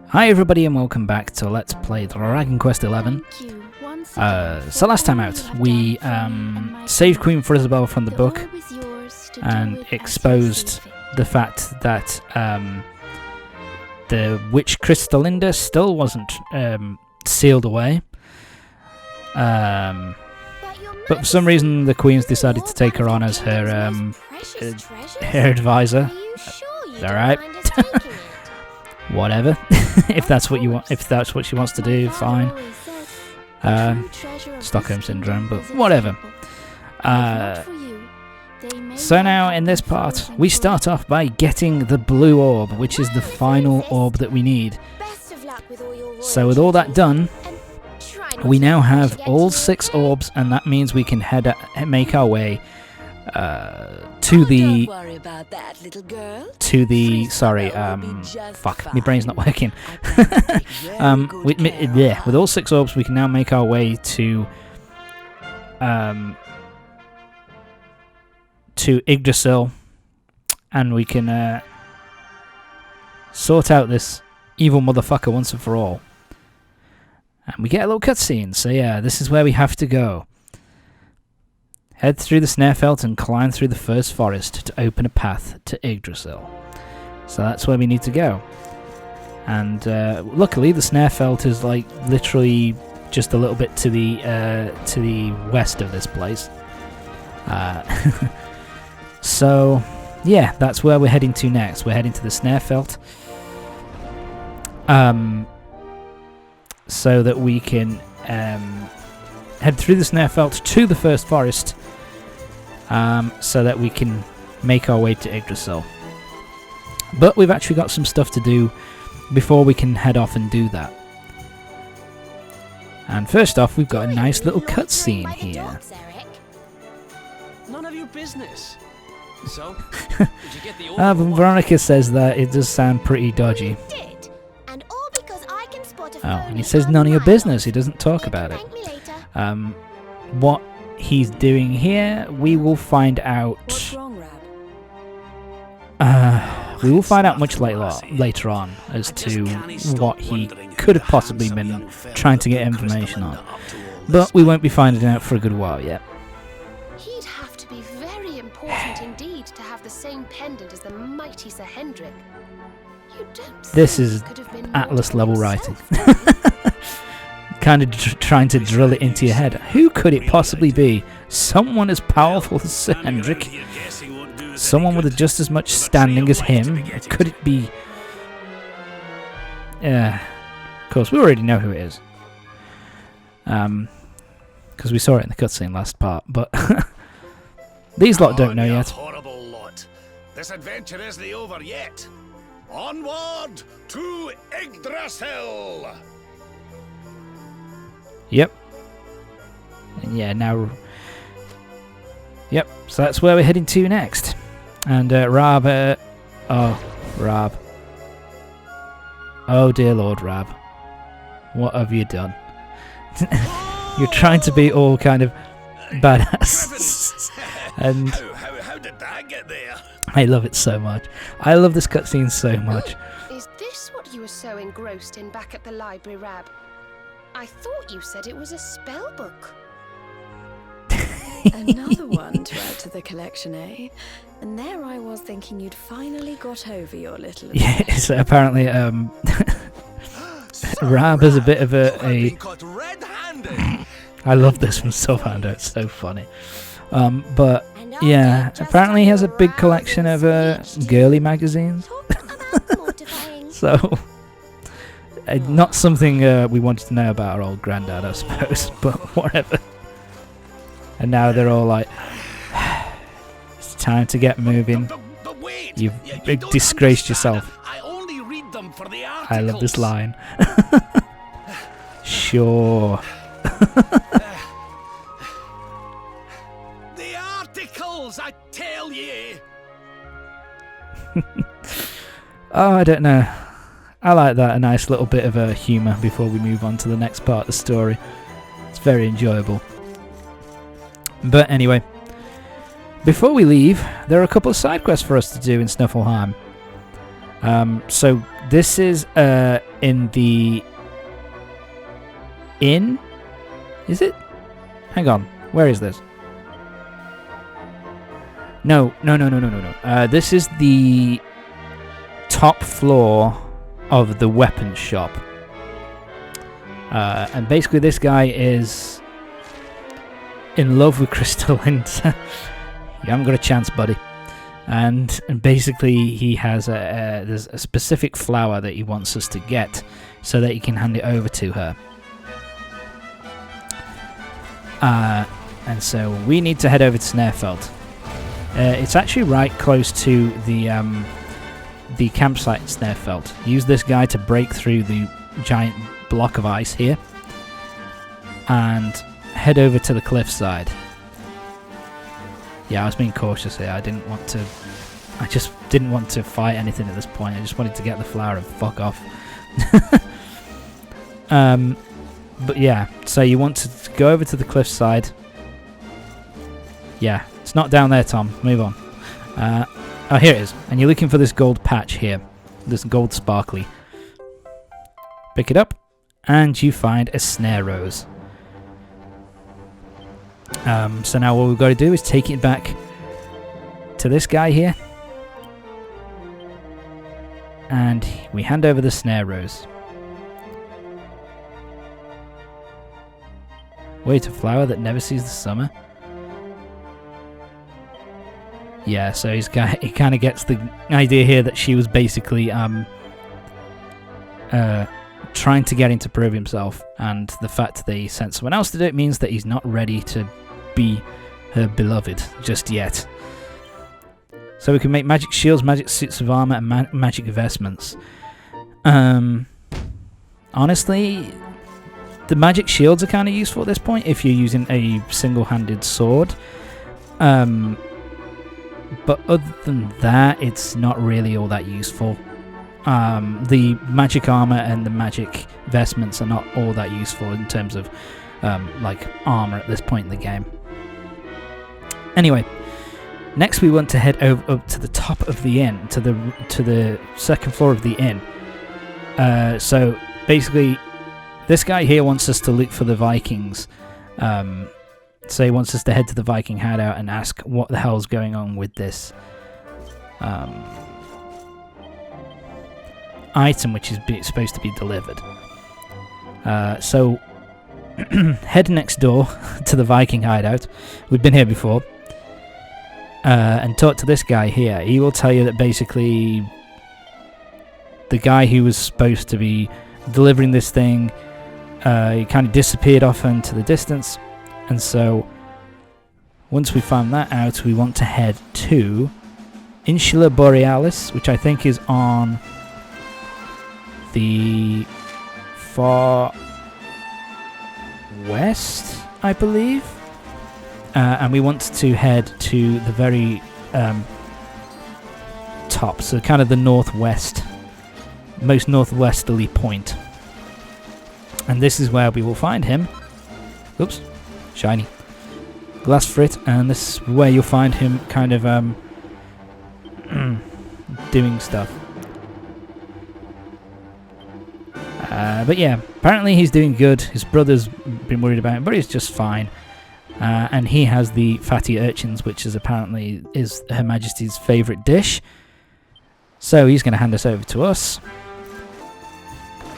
Hi everybody and welcome back to Let's Play Dragon Quest XI. So last time out we saved Queen for Isabel from the book and exposed the fact that the witch Crystalinda still wasn't sealed away. But for some reason the Queen's decided to take her on as her advisor. Alright. Whatever. If that's what you want, if that's what she wants to do, fine. Stockholm syndrome, but whatever. So now in this part we start off by getting the blue orb, which is the final orb that we need. So with all that done, we now have all 6 orbs, and that means we can make our way to the fuck, my brain's not working. With all 6 orbs we can now make our way to Yggdrasil, and we can sort out this evil motherfucker once and for all. And we get a little cutscene, so yeah, this is where we have to go. Head through the Snifelheim and climb through the first forest to open a path to Yggdrasil. So that's where we need to go. And luckily the Snifelheim is like literally just a little bit to the west of this place. So yeah, that's where we're heading to next. We're heading to the Snifelheim. So that we can head through the Snifelheim to the first forest, so that we can make our way to Yggdrasil. But we've actually got some stuff to do before we can head off and do that. And first off, we've got a nice little cutscene here. None of your business. So, did you get the orb? Veronica says that it does sound pretty dodgy. Oh, and he says none of your business. He doesn't talk about it. What he's doing here, we will find out. What's wrong, Rab? We will find out much later on as to what he could have possibly been trying to get information on. But we won't be finding out for a good while yet. He'd have to be very important indeed to have the same pendant as the mighty Sir Hendrik. This is Atlas level writing. Kind of trying to drill it into your head. Who could it possibly be? Someone as powerful as Sir Hendrik? Someone with just as much standing as him? Could it be... Of course, we already know who it is. Because we saw it in the cutscene last part, but... These lot don't know yet. Horrible lot. This adventure isn't over yet. Onward to Yggdrasil! Yep. And yeah, now... Yep, so that's where we're heading to next. And Rab... Rab. Oh dear Lord, Rab. What have you done? You're trying to be all kind of badass. And... How did that get there? I love it so much. I love this cutscene so much. Is this what you were so engrossed in back at the library, Rab? I thought you said it was a spell book. Another one to add to the collection, eh? And there I was thinking you'd finally got over your little... Yeah, so apparently Rab is a bit of a... I love this from Sylvander, it's so funny. But yeah, apparently he has a big collection of girly magazines. So, not something we wanted to know about our old granddad, I suppose, but whatever. And now they're all like, it's time to get moving. You've disgraced yourself. I love this line. Sure. I tell you. Oh, I don't know. I like that, a nice little bit of humour before we move on to the next part of the story. It's very enjoyable. But anyway, before we leave, there are a couple of side quests for us to do in Snifelheim. So this is in the inn. Is it? Hang on. Where is this? No. This is the top floor of the weapons shop. And basically this guy is in love with crystallines. You haven't got a chance, buddy. And basically he has there's a specific flower that he wants us to get so that he can hand it over to her. And so we need to head over to Snarefeld. It's actually right close to the campsite in Snarefeld. Use this guy to break through the giant block of ice here and head over to the cliffside. Yeah, I was being cautious here. I just didn't want to fight anything at this point. I just wanted to get the flower and fuck off. But yeah, so you want to go over to the cliffside. Yeah, it's not down there, Tom. Move on. Oh, here it is. And you're looking for this gold patch here. This gold sparkly. Pick it up, and you find a snare rose. So now what we've got to do is take it back to this guy here. And we hand over the snare rose. Wait, a flower that never sees the summer? Yeah, so he kind of gets the idea here that she was basically trying to get him to prove himself, and the fact that he sent someone else to do it means that he's not ready to be her beloved just yet. So we can make magic shields, magic suits of armor, and magic vestments. Honestly, the magic shields are kind of useful at this point if you're using a single-handed sword. But other than that, it's not really all that useful. The magic armor and the magic vestments are not all that useful in terms of like armor at this point in the game. Anyway, next we want to head up to the top of the inn, to the second floor of the inn. So basically, this guy here wants us to look for the Vikings. So he wants us to head to the Viking hideout and ask what the hell's going on with this item which is supposed to be delivered. So head next door to the Viking hideout. We've been here before. And talk to this guy here. He will tell you that basically the guy who was supposed to be delivering this thing, he kind of disappeared off into the distance. And so, once we found that out, we want to head to Insula Borealis, which I think is on the far west, I believe. And we want to head to the very top, so kind of the northwest, most northwesterly point. And this is where we will find him. Oops. Shiny glass frit, and this is where you'll find him kind of doing stuff. But yeah, apparently he's doing good. His brother's been worried about him, but he's just fine. And he has the fatty urchins, which is apparently Her Majesty's favourite dish. So he's going to hand us over to us.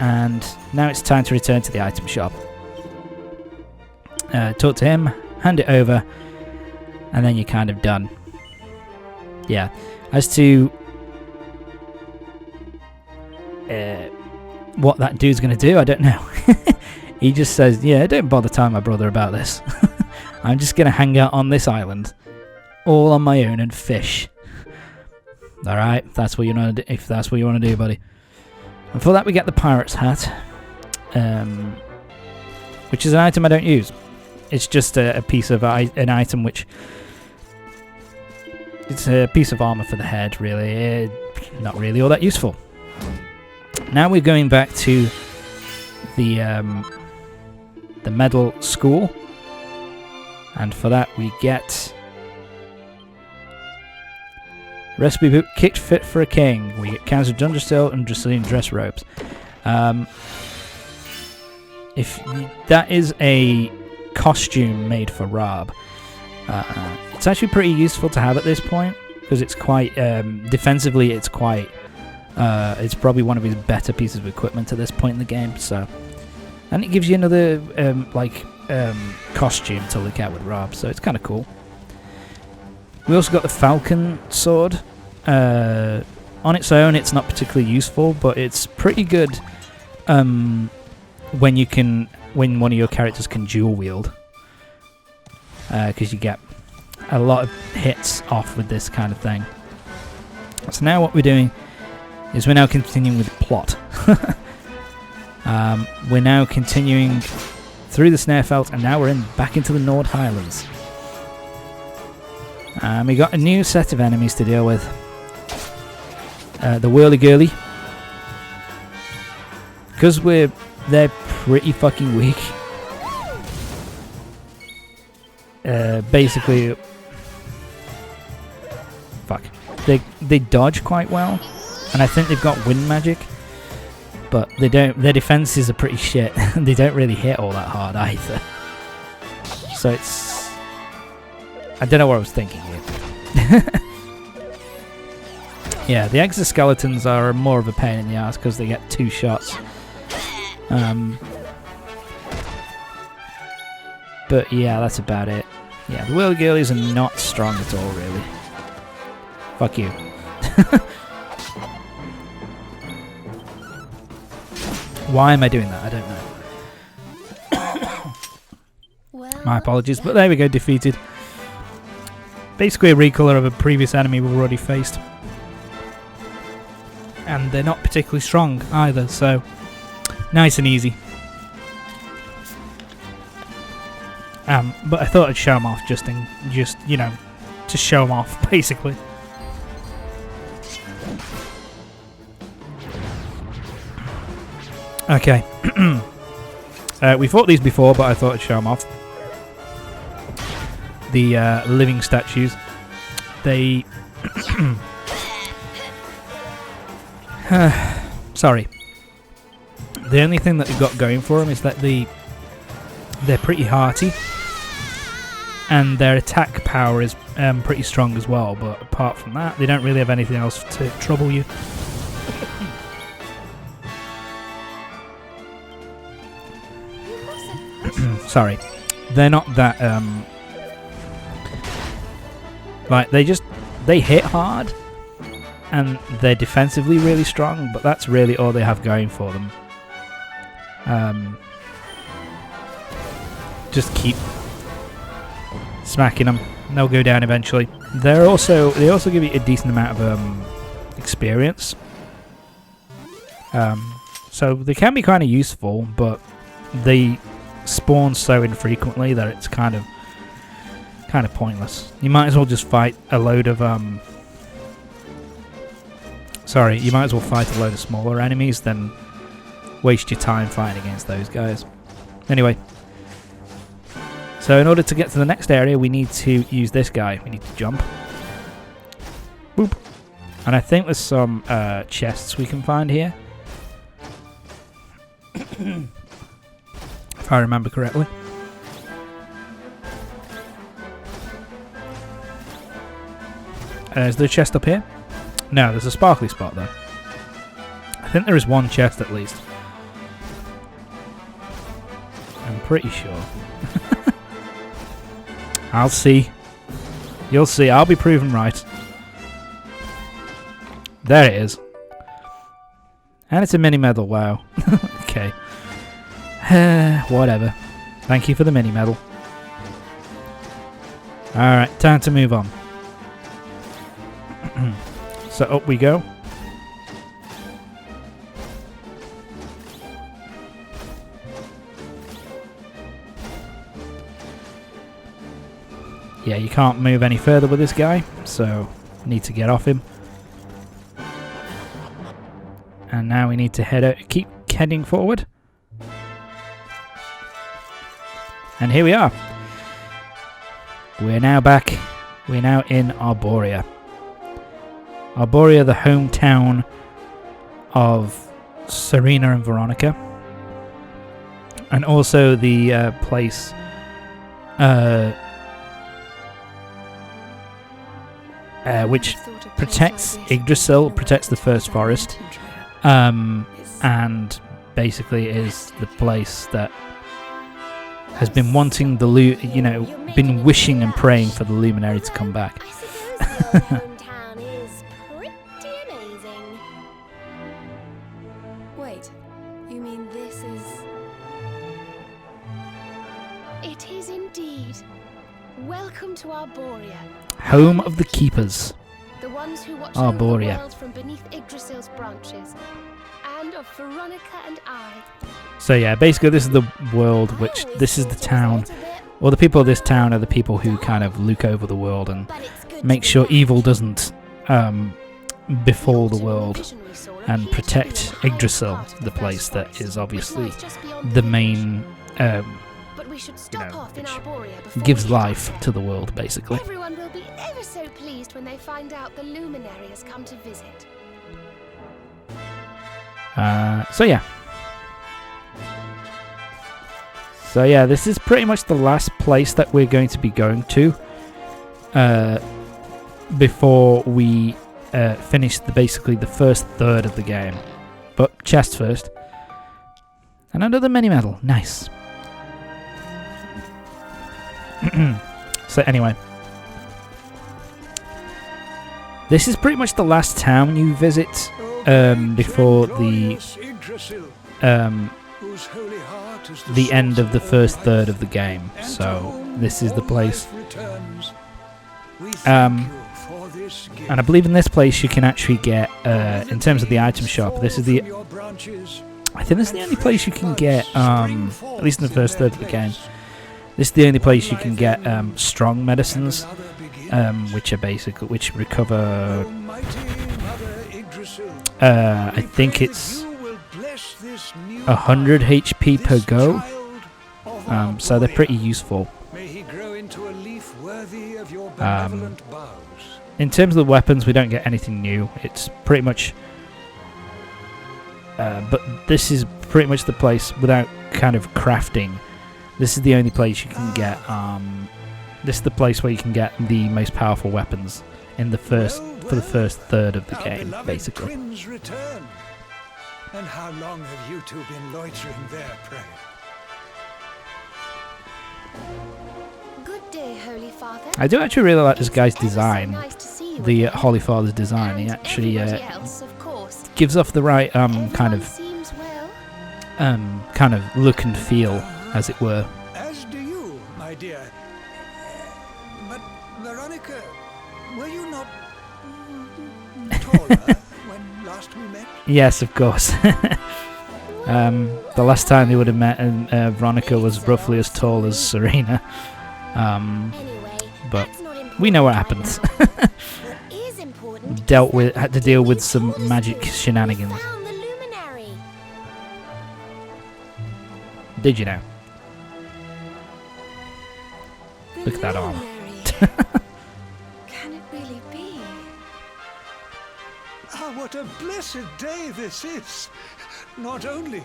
And now it's time to return to the item shop. Talk to him, hand it over, and then you're kind of done. Yeah. As to what that dude's going to do, I don't know. He just says, yeah, don't bother telling my brother about this. I'm just going to hang out on this island, all on my own, and fish. Alright, if that's what you want to do, buddy. And for that we get the pirate's hat, which is an item I don't use. It's just a piece of an item which... It's a piece of armor for the head, really. Not really all that useful. Now we're going back to the medal school. And for that we get Recipe book, kicked fit for a king. We get cans of Dunderstill and Dracelian dress robes. That is a costume made for Rab. It's actually pretty useful to have at this point because it's quite defensively. It's quite. It's probably one of his better pieces of equipment at this point in the game. So, and it gives you another costume to look at with Rab. So it's kind of cool. We also got the Falcon sword. On its own, it's not particularly useful, but it's pretty good when one of your characters can dual wield, because you get a lot of hits off with this kind of thing. So now what we're doing is we're now continuing with the plot. We're now continuing through the Snarefelt, and now we're back into the Nord Highlands. We got a new set of enemies to deal with. The Whirly-Girly. Because they're pretty fucking weak. Basically, fuck. They dodge quite well, and I think they've got wind magic, but they don't. Their defenses are pretty shit. They don't really hit all that hard either. So it's. I don't know what I was thinking here. Yeah, the exoskeletons are more of a pain in the ass because they get 2 shots. But yeah, that's about it. Yeah, the Whirly-Girlies are not strong at all, really. Fuck you. Why am I doing that? I don't know. My apologies, but there we go, defeated. Basically a recolor of a previous enemy we've already faced. And they're not particularly strong either, so nice and easy. But I thought I'd show them off just you know, to show them off, basically. Okay. We fought these before, but I thought I'd show them off. The living statues. They... Sorry. The only thing that they've got going for them is that they're pretty hearty. And their attack power is pretty strong as well, but apart from that, they don't really have anything else to trouble you. Sorry. They're not that... Like, they hit hard, and they're defensively really strong, but that's really all they have going for them. Just keep smacking them, and they'll go down eventually. They also give you a decent amount of experience. So they can be kind of useful, but they spawn so infrequently that it's kind of pointless. You might as well just fight a load of you might as well fight a load of smaller enemies than waste your time fighting against those guys. Anyway, so in order to get to the next area, we need to use this guy. We need to jump. Boop. And I think there's some chests we can find here. If I remember correctly. Is there a chest up here? No, there's a sparkly spot though. I think there is one chest at least. I'm pretty sure. I'll see. You'll see. I'll be proven right. There it is. And it's a mini medal. Wow. Okay. Whatever. Thank you for the mini medal. Alright, time to move on. So up we go. Yeah, you can't move any further with this guy, so need to get off him. And now we need to keep heading forward. And here we are. We're now back. We're now in Arboria. Arboria, the hometown of Serena and Veronica, and also the place which protects Yggdrasil, protects the First Forest, and basically is the place that has been wanting the been wishing and praying for the Luminary to come back. Wait, you mean this is... It is indeed. Welcome to Arboria. Home of the Keepers. The ones who watch Arboria. over the world from beneath Yggdrasil's branches. And of Veronica and I. So yeah, basically this is the world, which this is the town, or the people of this town are the people who kind of look over the world and make sure evil doesn't befall the world, and protect Yggdrasil, the place that is obviously the main, which gives life to the world, basically. Everyone will be ever so pleased when they find out the Luminary has come to visit. So yeah, this is pretty much the last place that we're going to be going to before we finish basically the first third of the game. But chest first. And another mini medal. Nice. So anyway, this is pretty much the last town you visit before the end of the first third of the game. So this is the place. And I believe in this place you can actually get, in terms of the item shop, this is the... I think this is the only place you can get, at least in the first third of the game, this is the only place you can get strong medicines, which recover... I think it's 100 HP per go, so they're pretty useful. In terms of the weapons, we don't get anything new. It's pretty much... but this is pretty much the place without kind of crafting. This is the only place you can get... this is the place where you can get the most powerful weapons in the first third of the game, basically. And how long have you two been loitering there, pray? Good day, Holy Father. I do actually really like this guy's design, the Holy Father's design. He actually gives off the right kind of look and feel, as it were. As do you, my dear. But Veronica, were you not taller when last we met? Yes, of course. The last time they would have met, Veronica was roughly as tall as Serena. But we know what happens. Had to deal with some magic shenanigans. Did you know? Look at that arm. Can it really be? Ah, what a blessed day this is! Not only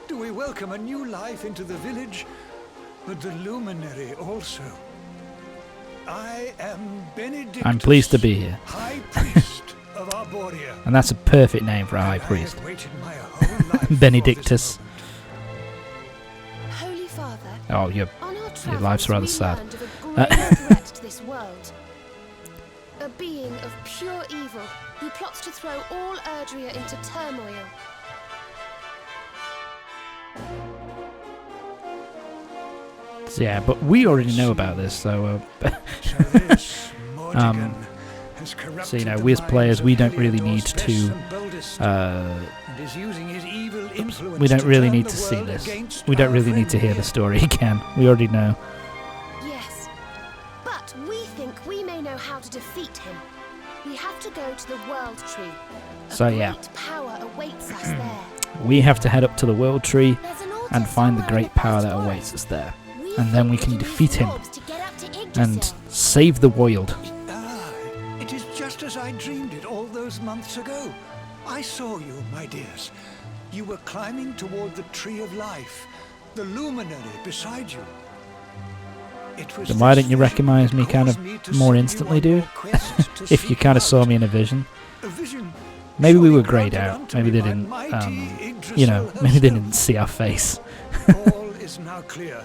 do we welcome a new life into the village, but the Luminary also. I am Benedictus, I'm pleased to be here. High Priest of Arboria. And that's a perfect name for a high priest. I have waited my whole life for Benedictus. this Holy Father, Oh, your life's rather sad. threat to this world. A being of pure evil who plots to throw all Erdrea into turmoil. So, yeah, but we already know about this, so so you know, we as players, we don't really need to we don't really need to see this. We don't really need to hear the story again. We already know. Yes, but we think we may know how to defeat him. We have to go to the World Tree. So yeah, Great power awaits us there. we have to head up to the World Tree There's an altar and find the somewhere in great power that past awaits lives. us there. We And then think we can use defeat him orbs to get up to Yggdrasil. and save the world. Ah, it is just as I dreamed it all those months ago. I saw you, my dears. You were climbing toward the Tree of Life, the luminary beside you. It was Then why this didn't you vision recognize me that kind caused of me to more send you instantly, on dude? your quest to If you seek kind of saw out me in a vision. a vision Maybe we surely were grayed granted out. unto Maybe me they by didn't, mighty you know, Yggdrasil maybe they herself. didn't see our face. All is now clear.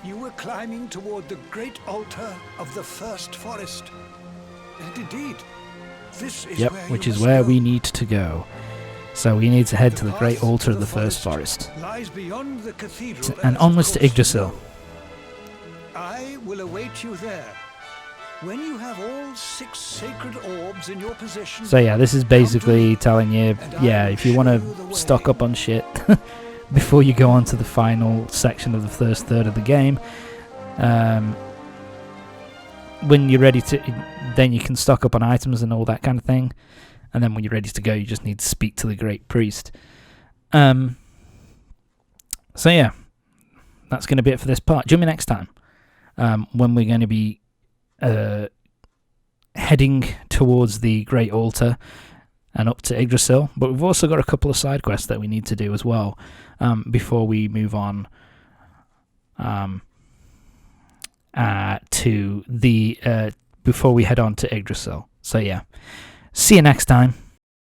You were climbing toward the great altar of the first forest. And indeed, this is Yep, where which you is must where go. we need to go. So we need to head to the great path altar to of the first forest. lies beyond the cathedral, And as onwards of to course Yggdrasil. you know. I will await you there. When you have all 6 sacred orbs in your possession. So yeah, this is basically telling you, and I yeah, will if you show want you to the way. stock up on shit before you go on to the final section of the first third of the game, when you're ready to, then you can stock up on items and all that kind of thing. And then when you're ready to go, you just need to speak to the great priest. So yeah, that's going to be it for this part. Join me next time when we're going to be heading towards the great altar and up to Yggdrasil. But we've also got a couple of side quests that we need to do as well before we move on to the before we head on to Yggdrasil. So yeah, see you next time.